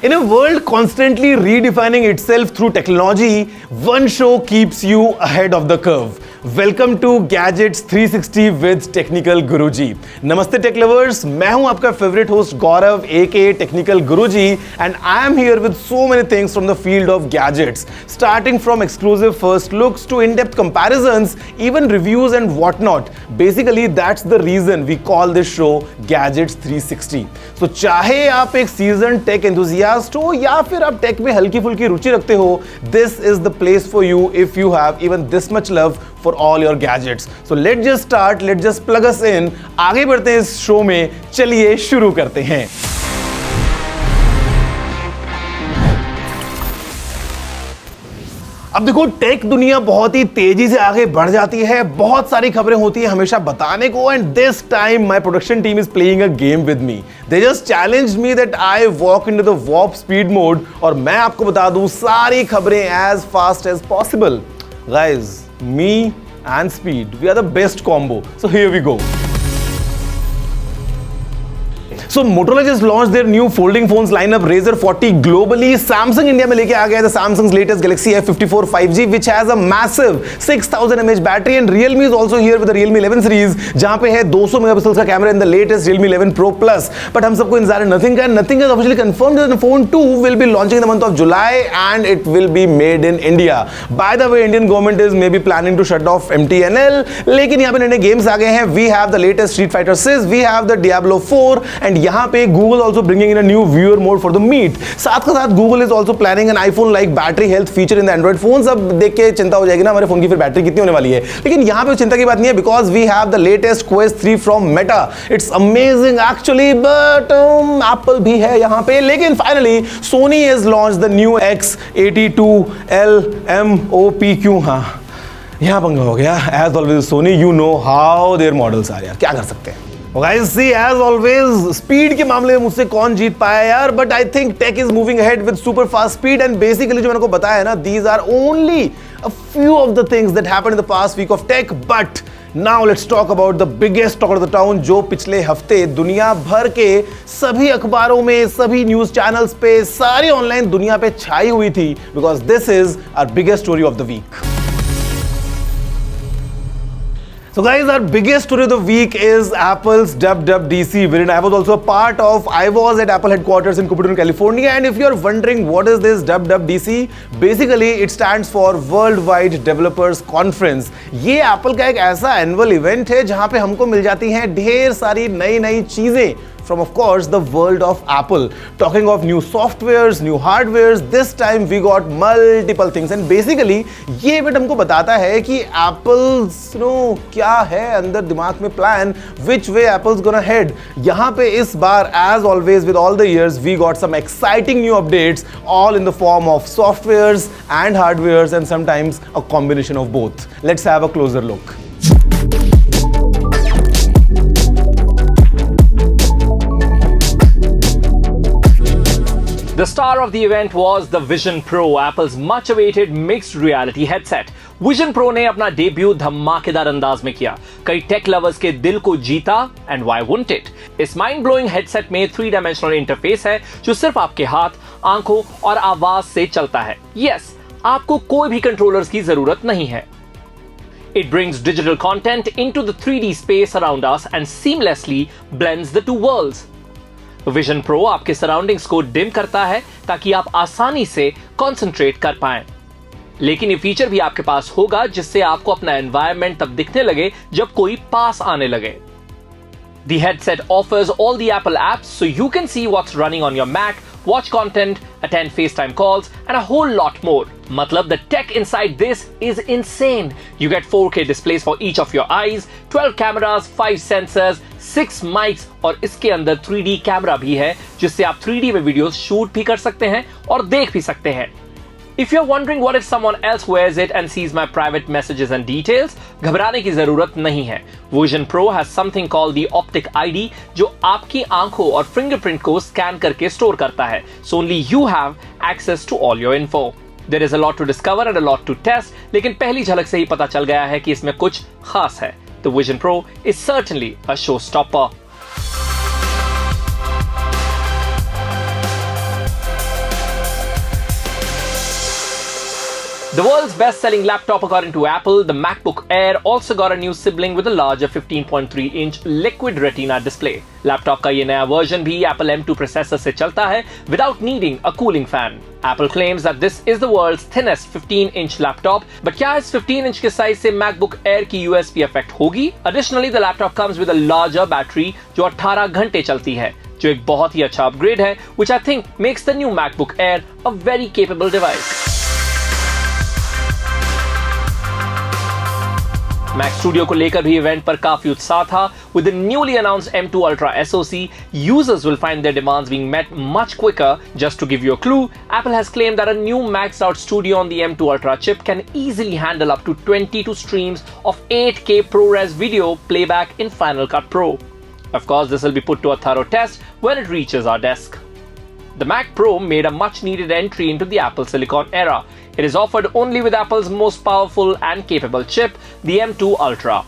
In a world constantly redefining itself through technology, one show keeps you ahead of the curve. Welcome to Gadgets 360 with Technical Guruji. नमस्ते take lovers, मैं हूं आपका favourite host Gaurav aka Technical Guruji and I am here with so many things from the field of gadgets, starting from exclusive first looks to in-depth comparisons, even reviews and whatnot. Basically, that's the reason we call this show Gadgets 360. So चाहे आप एक seasoned tech enthusiast हो या फिर आप take में हल्की फुल्की रुचि रखते हो, this is the place for you if you have even this much love for all your gadgets. So let's just start, let's just plug us in. आगे बढ़ते हैं इस शो में, चलिए शुरू करते हैं. अब देखो, टेक दुनिया बहुत ही तेजी से आगे बढ़ जाती है, बहुत सारी खबरें होती है हमेशा बताने को, and this time my production team is playing a game with me. They just challenged me that I walk into the warp speed mode और मैं आपको बता दूं सारी खबरें as fast as possible. Guys, me and speed, we are the best combo. So here we go. So Motorola just launched their new folding phones lineup, Razr 40 globally. Samsung India में लेके आ गया है Samsung's latest Galaxy F54 5G, which has a massive 6000 mAh battery, and Realme is also here with the Realme 11 series, जहाँ पे है 200 megapixel का camera in the latest Realme 11 Pro Plus. But हम सबको इंतजार है Nothing का. Nothing has officially confirmed that the phone 2 will be launching in the month of July and it will be made in India. By the way, Indian government is maybe planning to shut off MTNL, लेकिन यहाँ पे नए games आ गए हैं. We have the latest Street Fighter 6, we have the Diablo 4, and यहाँ पे Google also bringing in a new viewer mode for the Meet. साथ के साथ Google is also planning an iPhone like battery health feature in the Android phones. अब देख के चिंता हो जाएगी ना हमारे फोन की फिर बैटरी कितनी होने वाली है, लेकिन यहाँ पे चिंता की बात नहीं है because we have the latest Quest 3 from Meta. It's amazing actually, but Apple भी है यहाँ पे. लेकिन finally Sony has launched the new X82L MOPQ. हाँ, यहाँ पंगा हो गया. As always Sony, you know how their models are यार, क्या कर सकते हैं. Guys, see, as always, speed के मामले में मुझसे कौन जीत पाया यार, but I think tech is moving ahead with super fast speed, and basically जो मैंने को बताया है ना, these are only a few of the things that happened in the past week of tech. But now let's talk about the biggest talk of the town, जो पिछले हफ्ते दुनिया भर के सभी अखबारों में, सभी न्यूज चैनल्स पे, सारी ऑनलाइन दुनिया पे छाई हुई थी, because this is our biggest story of the week. So guys, our biggest story of the week is Apple's WWDC, wherein I was also a part of. I was at Apple headquarters in Cupertino, California, and if you're wondering what is this WWDC, basically it stands for Worldwide Developers Conference. ये Apple का एक ऐसा annual event है जहाँ पे हमको मिल जाती हैं ढेर सारी नई चीजें from, of course, the world of Apple. Talking of new softwares, new hardwares, this time we got multiple things, and basically ये event हमको बताता है कि Apple's क्या है अंदर दिमाग में plan, which way Apple's gonna head. यहाँ पे इस बार, as always with all the years, we got some exciting new updates, all in the form of softwares and hardwares, and sometimes a combination of both. Let's have a closer look. The star of the event was the Vision Pro, Apple's much-awaited mixed reality headset. Vision Pro ने अपना debut धमाकेदार अंदाज में किया, कई take lovers के दिल को जीता, and why wouldn't it? इस माइंड ब्लोइंग हेडसेट में 3-dimensional इंटरफेस है जो सिर्फ आपके हाथ, आंखों और आवाज से चलता है. Yes, आपको कोई भी कंट्रोलर्स की जरूरत नहीं है. It brings digital content into the 3D space around us and seamlessly blends the two worlds. Vision Pro आपके सराउंडिंग्स को डिम करता है ताकि आप आसानी से कंसंट्रेट कर पाएं. लेकिन ये फीचर भी आपके पास होगा जिससे आपको अपना एनवायरनमेंट तब दिखने लगे जब कोई पास आने लगे. The headset offers all the Apple apps so you can see what's running on your Mac, watch content, attend FaceTime calls, and a whole lot more. Matlab, the tech inside this is insane. You get 4K displays for each of your eyes, 12 cameras, 5 sensors, 6 mics, और इसके अंदर 3D camera भी है जिससे आप 3D में videos shoot भी कर सकते हैं और देख भी सकते हैं. If you're wondering what if someone else wears it and sees my private messages and details, घबराने की जरूरत नहीं है. Vision Pro has something called the Optic ID जो आपकी आंखों और फिंगरप्रिंट को स्कैन करके स्टोर करता है. So only you have access to all your info. There is a lot to discover and a lot to test, लेकिन पहली झलक से ही पता चल गया है कि इसमें कुछ खास है. The Vision Pro is certainly a showstopper. The world's best-selling laptop according to Apple, the MacBook Air also got a new sibling with a larger 15.3-inch Liquid Retina display. Laptop का ये नया वर्जन भी Apple M2 processor से चलता है without needing a cooling fan. Apple claims that this is the world's thinnest 15-inch laptop, but क्या इस 15-inch के साइज से MacBook Air की USB इफेक्ट होगी? Additionally, the laptop comes with a larger battery जो 18 घंटे चलती है, जो एक बहुत ही अच्छा अपग्रेड है, which I think makes the new MacBook Air a very capable device. Mac Studio को लेकर भी इवेंट पर काफी उत्साह था. With the newly announced M2 Ultra SoC, users will find their demands being met much quicker. Just to give you a clue, Apple has claimed that a new maxed out studio on the M2 Ultra chip can easily handle up to 22 streams of 8K ProRes video playback in Final Cut Pro. Of course, this will be put to a thorough test when it reaches our desk. The Mac Pro made a much needed entry into the Apple Silicon era. It is offered only with Apple's most powerful and capable chip, the M2 Ultra.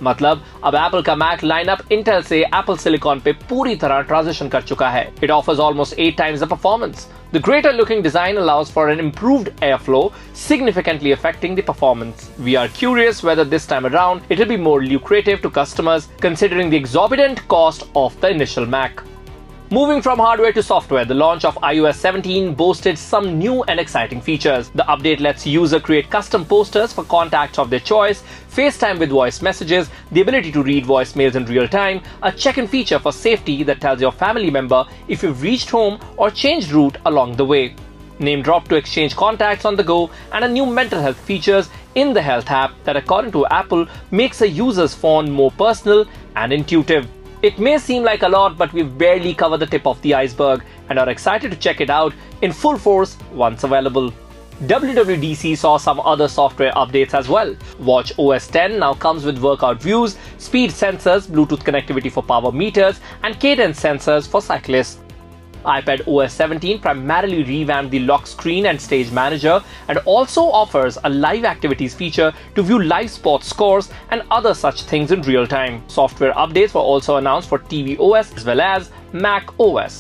मतलब अब Apple का Mac lineup Intel से Apple Silicon पे पूरी तरह transition कर चुका है. It offers almost 8 times the performance. The greater looking design allows for an improved airflow, significantly affecting the performance. We are curious whether this time around it will be more lucrative to customers considering the exorbitant cost of the initial Mac. Moving from hardware to software, the launch of iOS 17 boasted some new and exciting features. The update lets user create custom posters for contacts of their choice, FaceTime with voice messages, the ability to read voicemails in real time, a check-in feature for safety that tells your family member if you've reached home or changed route along the way. Name drop to exchange contacts on the go, and a new mental health features in the Health app that, according to Apple, makes a user's phone more personal and intuitive. It may seem like a lot, but we've barely covered the tip of the iceberg and are excited to check it out in full force once available. WWDC saw some other software updates as well. Watch OS 10 now comes with workout views, speed sensors, Bluetooth connectivity for power meters, and cadence sensors for cyclists. iPad OS 17 primarily revamped the lock screen and stage manager and also offers a live activities feature to view live sports scores and other such things in real time. Software updates were also announced for tvOS as well as Mac OS.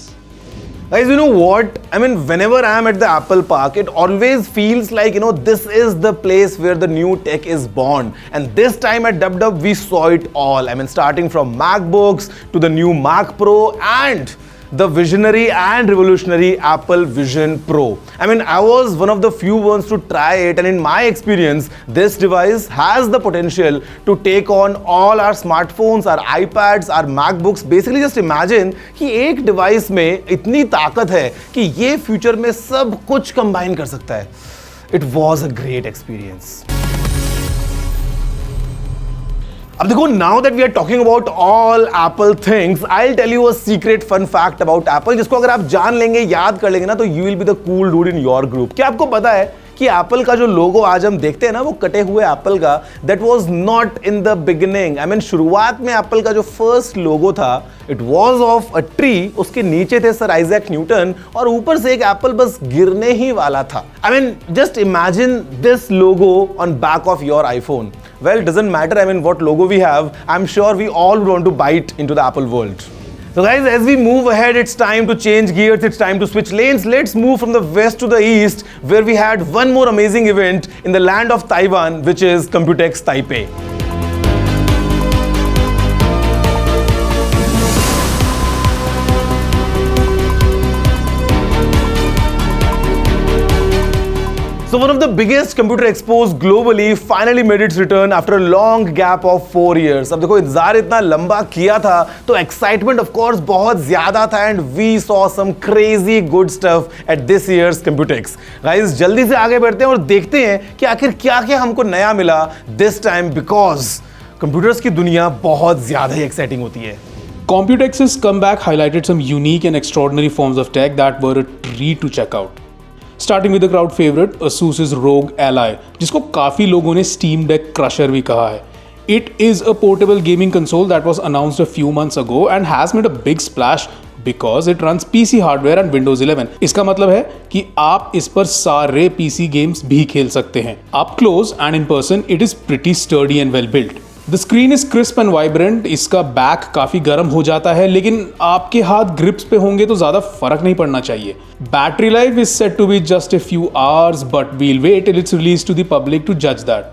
Guys, you know what? I mean, whenever I am at the Apple Park, it always feels like, this is the place where the new tech is born. And this time at DubDub, we saw it all. I mean, starting from MacBooks to the new Mac Pro and the visionary and revolutionary Apple Vision Pro. I mean, I was one of the few ones to try it, and in my experience, this device has the potential to take on all our smartphones, our iPads, our MacBooks. Basically, just imagine कि एक device में इतनी ताकत है कि ये future में सब कुछ कंबाइन कर सकता है. It was a great experience. अब देखो, now that we are talking about all Apple things, I'll tell you a secret fun fact about Apple, जिसको अगर आप जान लेंगे, याद कर लेंगे ना, तो you will be the cool dude in your group. क्या आपको पता है कि एप्पल का जो लोगो आज हम देखते हैं ना, वो कटे हुए एप्पल का, that was not in the beginning. I mean, शुरुआत में एप्पल का जो फर्स्ट लोगो था, it was of a tree. उसके नीचे थे सर आइजैक न्यूटन और ऊपर से एक एप्पल बस गिरने ही वाला था. I mean, just imagine this logo on back of your iPhone. Well, it doesn't matter, I mean, what logo we have. I'm sure we all want to bite into the Apple world. So guys, as we move ahead, it's time to change gears, it's time to switch lanes. Let's move from the west to the east, where we had one more amazing event in the land of Taiwan, which is Computex Taipei. So one of the biggest computer expos globally finally made its return after a long gap of 4 years. अब देखो, इंतजार इतना लंबा किया था तो excitement of course बहुत ज़्यादा था, and we saw some crazy good stuff at this year's Computex. Guys, जल्दी से आगे बढ़ते हैं और देखते हैं कि आखिर क्या-क्या हमको नया मिला this time, because computers की दुनिया बहुत ज़्यादा ही exciting होती है. Computex's comeback highlighted some unique and extraordinary forms of tech that were a treat to check out. Starting with the crowd favorite, Asus's ROG Ally, जिसको काफ़ी लोगों ने Steam Deck Crusher भी कहा है. It is a portable gaming console that was announced a few months ago and has made a big splash because it runs PC hardware and Windows 11. इसका मतलब है कि आप इस पर सारे PC games भी खेल सकते हैं. Up close and in person, it is pretty sturdy and well built. The screen is crisp and vibrant, इसका बैक काफी गर्म हो जाता है, लेकिन आपके हाथ ग्रिप्स पे होंगे तो ज्यादा फर्क नहीं पड़ना चाहिए। Battery life is set to be just a few hours, but we'll wait till it's release to the public to जज that.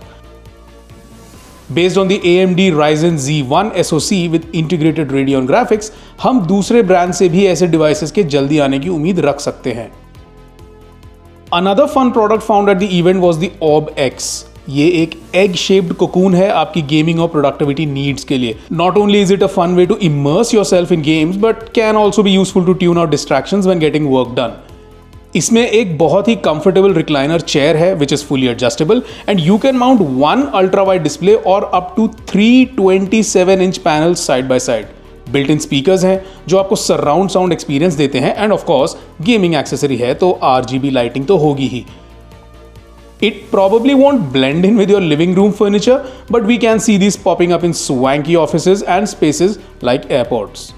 Based on the AMD Ryzen Z1 SoC with integrated Radeon graphics, हम दूसरे brand से भी ऐसे devices के जल्दी आने की उम्मीद रख सकते हैं। Another fun product found at the event was the Orb X. ये एक egg shaped cocoon है आपकी गेमिंग और प्रोडक्टिविटी नीड्स के लिए। Not only is it a fun way to immerse yourself in games, but can also be useful to tune out distractions when getting work done. इसमें एक बहुत ही comfortable recliner chair है which is fully adjustable and you can mount one ultra wide display और up to 327 inch panel side by side. Built in speakers हैं जो आपको surround sound experience देते हैं and of course gaming accessory है तो RGB lighting तो होगी ही। It probably won't blend in with your living room furniture, but we can see these popping up in swanky offices and spaces like airports.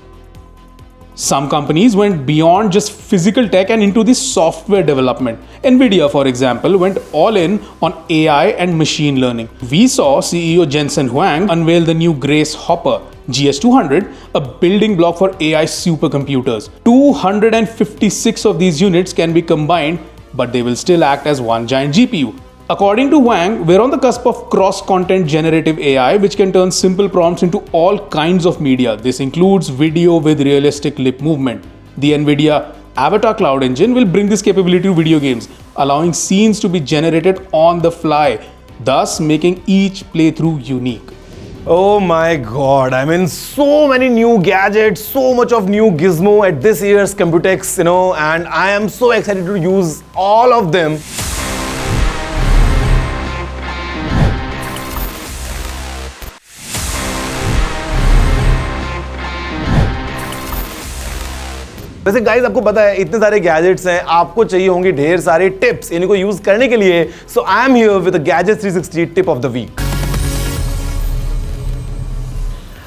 Some companies went beyond just physical tech and into the software development. Nvidia, for example, went all in on AI and machine learning. We saw CEO Jensen Huang unveil the new Grace Hopper GS200, a building block for AI supercomputers. 256 of these units can be combined, but they will still act as one giant GPU. According to Wang, we're on the cusp of cross-content generative AI, which can turn simple prompts into all kinds of media. This includes video with realistic lip movement. The NVIDIA Avatar Cloud Engine will bring this capability to video games, allowing scenes to be generated on the fly, thus making each playthrough unique. Oh my god, I mean, so many new gadgets, so much of new gizmo at this year's Computex, and I am so excited to use all of them. वैसे guys आपको पता है इतने सारे gadgets हैं, आपको चाहिए होंगे ढेर सारे टिप्स इनको यूज करने के लिए। So I am here with gadget 360 tip of the week.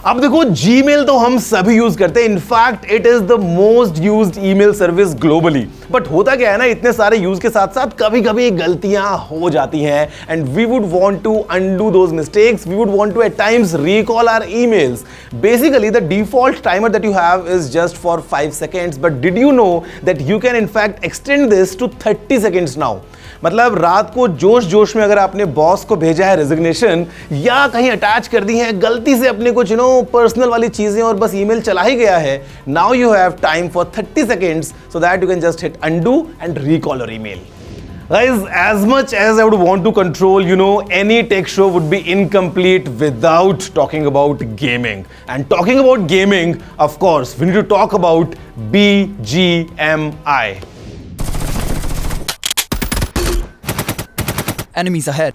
अब देखो, जीमेल तो हम सभी यूज करते हैं, in fact it is the most used email service globally. But होता क्या है ना, इतने सारे यूज के साथ साथ कभी कभी गलतियां हो जाती हैं and we would want to undo those mistakes, we would want to at times recall our emails. Basically the default timer that you have is just for 5 seconds, but did you know that you can in fact extend this to 30 seconds now. मतलब रात को जोश जोश में अगर आपने boss को भेजा है रेजिग्नेशन या कहीं अटैच कर दी है गलती से अपने कुछ पर्सनल वाली चीजें और बस ईमेल चला ही गया है, now you have time for 30 seconds so that you can just hit undo and recall your email. Guys, as much as I would want to control, any tech show would be incomplete without talking about gaming. And talking about gaming, of course, we need to talk about BGMI. Enemies ahead.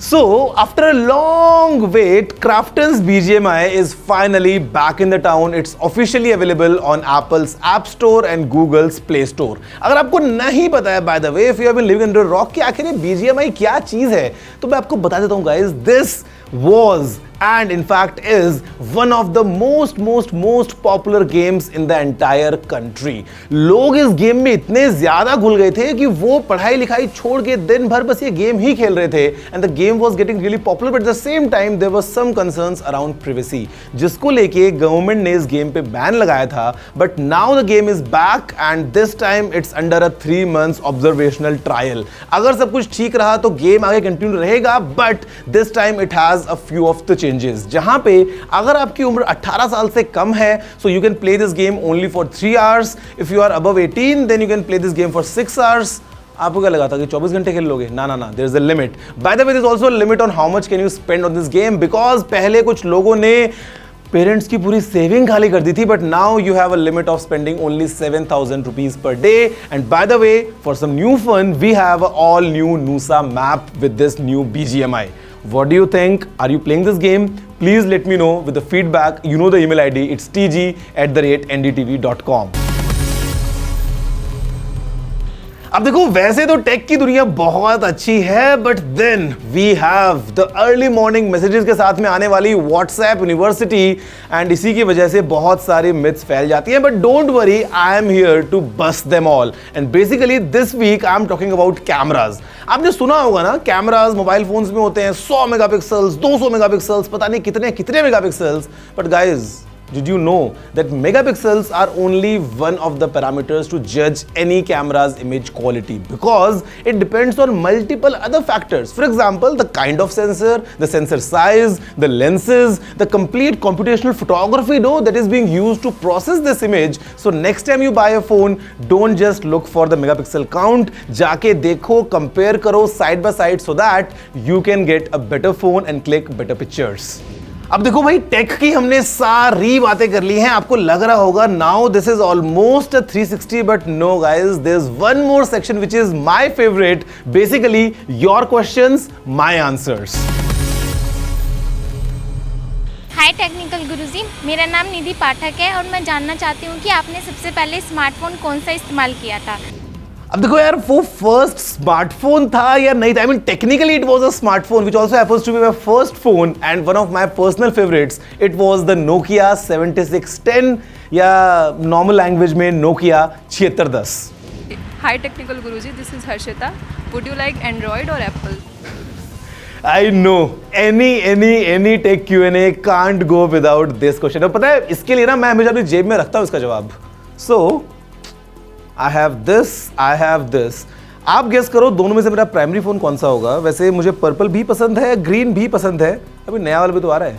So, after a long wait, Krafton's BGMI is finally back in the town. It's officially available on Apple's App Store and Google's Play Store. अगर आपको नहीं पता है, by the way, if you have been living under a rock, कि आखिर ये BGMI क्या चीज है, तो मैं आपको बता देता हूँ guys. This was and in fact is one of the most popular games in the entire country. लोग इस गेम में इतने ज्यादा घुल गए थे कि वो पढ़ाई लिखाई छोड़ के दिन भर बस ये गेम ही खेल रहे थे and the game was getting really popular, but at the same time there was some concerns around privacy, जिसको लेके गवर्नमेंट ने इस गेम पे बैन लगाया था। but now the game is back and this time it's under a 3 months observational trial. अगर सब कुछ ठीक रहा तो गेम आगे कंटिन्यू रहेगा, but this time it has a few of the changes, जहां पे अगर आपकी उम्र 18 साल से कम है so you can play this game only for 3 hours. If you are above 18 then you can play this game for 6 hours. आपको क्या लगा था कि 24 घंटे खेल लोगे? ना, there is a limit. By the way, there is also a limit on how much can you spend on this game, because पहले कुछ लोगों ने पेरेंट्स की पूरी सेविंग खाली कर दी थी, but now you have a limit of spending only 7,000 rupees per day. And by the way, for some new fun, we have an all new Nusa map with this new BGMI. What do you think? Are you playing this game? Please let me know with the feedback. You know the email ID. It's tg@ndtv.com. अब देखो वैसे तो take की दुनिया बहुत अच्छी है, but then we have the early morning messages के साथ में आने वाली व्हाट्सएप यूनिवर्सिटी, एंड इसी की वजह से बहुत सारी मिथ्स फैल जाती हैं. But don't worry, I am here to bust them all. And basically this week I am talking about cameras. आपने सुना होगा ना, कैमराज मोबाइल फोन्स में होते हैं 100 मेगापिक्सल्स, 200 मेगापिक्सल्स, पता नहीं कितने कितने megapixels. But guys, did you know that megapixels are only one of the parameters to judge any camera's image quality, because it depends on multiple other factors. For example, the kind of sensor, the sensor size, the lenses, the complete computational photography that is being used to process this image. So next time you buy a phone, don't just look for the megapixel count. जाके देखो, compare करो side by side so that you can get a better phone and click better pictures. अब देखो भाई, take की हमने सारी बातें कर ली हैं. आपको लग रहा होगा now this is almost 360, but no guys, there is one more section which is my favourite. Basically your questions, my answers. Hi technical Guruji, मेरा नाम निधि पाठक है और मैं जानना चाहती हूँ कि आपने सबसे पहले स्मार्टफोन कौन सा इस्तेमाल किया था. अब देखो यार, वो फर्स्ट स्मार्टफोन था या नहीं था, I mean technically it was a smartphone which also happens to be my first phone and one of my personal favourites. It was the Nokia 7610, या नॉर्मल लैंग्वेज में Nokia 7610. Hi technical Guruji, this is Harshita. Would you like Android or Apple? I know any tech Q&A can't go without this question. और पता है, इसके लिए ना मैं हमेशा अपनी जेब में रखता हूँ इसका जवाब. So I have this. आप गेस करो दोनों में से मेरा प्राइमरी फोन कौन सा होगा. वैसे मुझे पर्पल भी पसंद है, ग्रीन भी पसंद है, अभी नया वाला भी तो आ रहा है.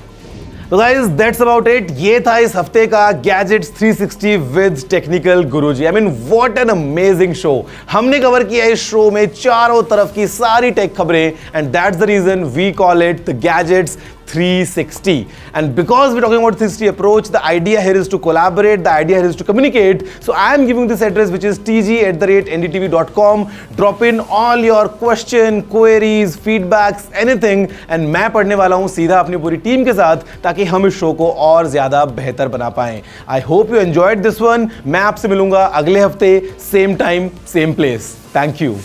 तो गाइस, दैट्स अबाउट इट. ये था इस हफ्ते का gadgets 360 with technical Guruji. I mean what an amazing show. हमने कवर किया इस शो में चारों तरफ की सारी टेक खबरें, and that's the reason we call it the gadgets 360. And because we're talking about 360 approach, the idea here is to collaborate, the idea here is to communicate. So I am giving this address, which is tg@ndtv.com. Drop in all your question, queries, feedbacks, anything, and मैं पढ़ने वाला हूँ सीधा अपनी पूरी team के साथ, ताकि हम इस शो को और ज्यादा बेहतर बना पाएं. I hope you enjoyed this one. मैं आपसे मिलूंगा अगले हफ्ते, same time, same place. Thank you.